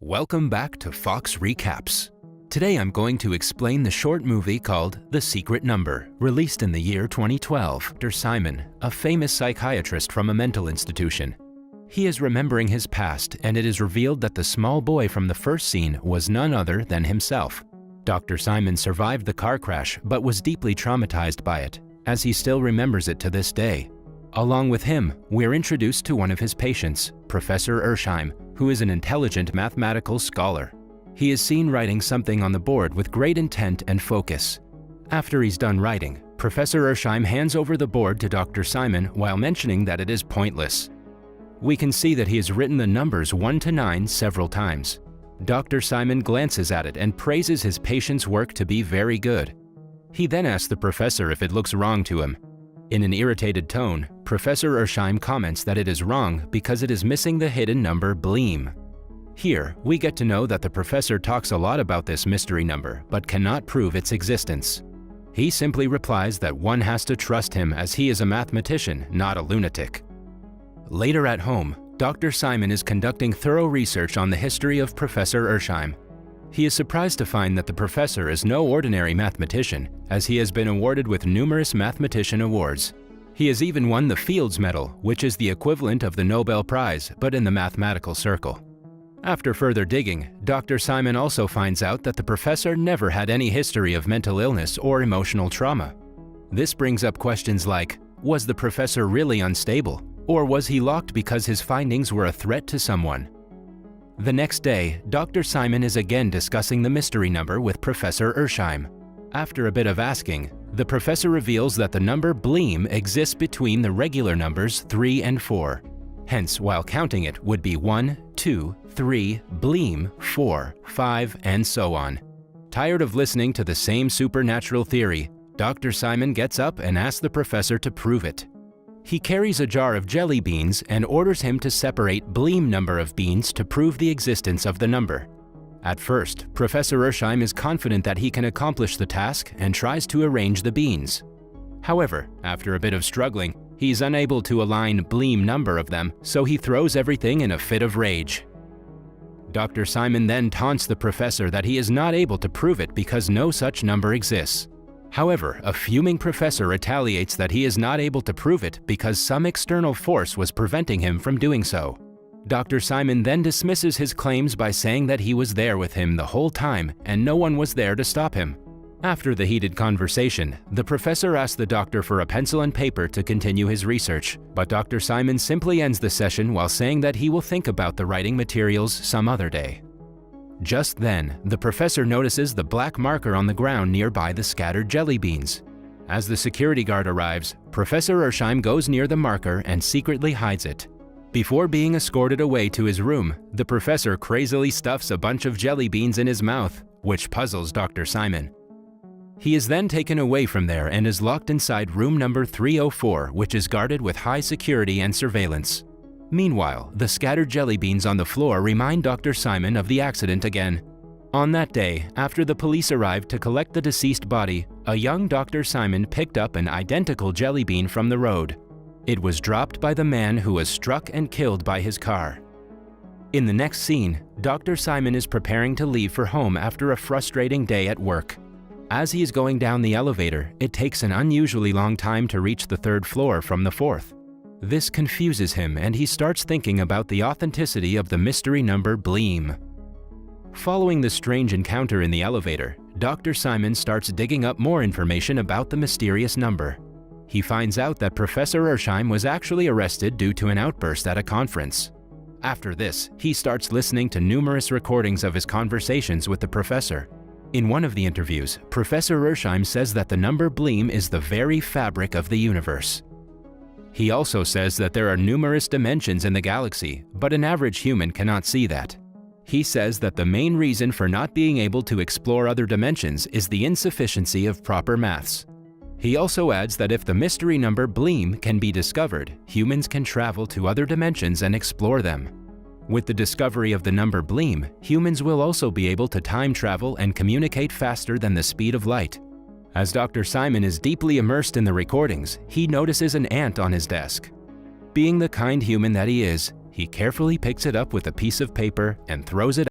Welcome back to Fox Recaps. Today I'm going to explain the short movie called The Secret Number, released in the year 2012. Dr. Simon, a famous psychiatrist from a mental institution. He is remembering his past, and it is revealed that the small boy from the first scene was none other than himself. Dr. Simon survived the car crash but was deeply traumatized by it, as he still remembers it to this day. Along with him, we're introduced to one of his patients, Professor Ersheim, who is an intelligent mathematical scholar. He is seen writing something on the board with great intent and focus. After he's done writing, Professor Ersheim hands over the board to Dr. Simon while mentioning that it is pointless. We can see that he has written the numbers 1 to 9 several times. Dr. Simon glances at it and praises his patient's work to be very good. He then asks the professor if it looks wrong to him. In an irritated tone, Professor Ersheim comments that it is wrong because it is missing the hidden number BLEEM. Here, we get to know that the professor talks a lot about this mystery number but cannot prove its existence. He simply replies that one has to trust him as he is a mathematician, not a lunatic. Later at home, Dr. Simon is conducting thorough research on the history of Professor Ersheim. He is surprised to find that the professor is no ordinary mathematician, as he has been awarded with numerous mathematician awards. He has even won the Fields Medal, which is the equivalent of the Nobel Prize, but in the mathematical circle. After further digging, Dr. Simon also finds out that the professor never had any history of mental illness or emotional trauma. This brings up questions like, was the professor really unstable? Or was he locked because his findings were a threat to someone? The next day, Dr. Simon is again discussing the mystery number with Professor Ersheim. After a bit of asking, the professor reveals that the number BLEEM exists between the regular numbers 3 and 4. Hence, while counting it would be 1, 2, 3, BLEEM, 4, 5, and so on. Tired of listening to the same supernatural theory, Dr. Simon gets up and asks the professor to prove it. He carries a jar of jelly beans and orders him to separate BLEEM number of beans to prove the existence of the number. At first, Professor Ersheim is confident that he can accomplish the task and tries to arrange the beans. However, after a bit of struggling, he's unable to align BLEEM number of them, so he throws everything in a fit of rage. Dr. Simon then taunts the professor that he is not able to prove it because no such number exists. However, a fuming professor retaliates that he is not able to prove it because some external force was preventing him from doing so. Dr. Simon then dismisses his claims by saying that he was there with him the whole time and no one was there to stop him. After the heated conversation, the professor asks the doctor for a pencil and paper to continue his research, but Dr. Simon simply ends the session while saying that he will think about the writing materials some other day. Just then, the professor notices the black marker on the ground nearby the scattered jelly beans. As the security guard arrives, Professor Ersheim goes near the marker and secretly hides it. Before being escorted away to his room, the professor crazily stuffs a bunch of jelly beans in his mouth, which puzzles Dr. Simon. He is then taken away from there and is locked inside room number 304, which is guarded with high security and surveillance. Meanwhile, the scattered jelly beans on the floor remind Dr. Simon of the accident again. On that day, after the police arrived to collect the deceased body, a young Dr. Simon picked up an identical jelly bean from the road. It was dropped by the man who was struck and killed by his car. In the next scene, Dr. Simon is preparing to leave for home after a frustrating day at work. As he is going down the elevator, it takes an unusually long time to reach the 3rd floor from the 4th. This confuses him and he starts thinking about the authenticity of the mystery number BLEEM. Following the strange encounter in the elevator, Dr. Simon starts digging up more information about the mysterious number. He finds out that Professor Ersheim was actually arrested due to an outburst at a conference. After this, he starts listening to numerous recordings of his conversations with the professor. In one of the interviews, Professor Ersheim says that the number BLEEM is the very fabric of the universe. He also says that there are numerous dimensions in the galaxy, but an average human cannot see that. He says that the main reason for not being able to explore other dimensions is the insufficiency of proper maths. He also adds that if the mystery number BLEEM can be discovered, humans can travel to other dimensions and explore them. With the discovery of the number BLEEM, humans will also be able to time travel and communicate faster than the speed of light. As Dr. Simon is deeply immersed in the recordings, he notices an ant on his desk. Being the kind human that he is, he carefully picks it up with a piece of paper and throws it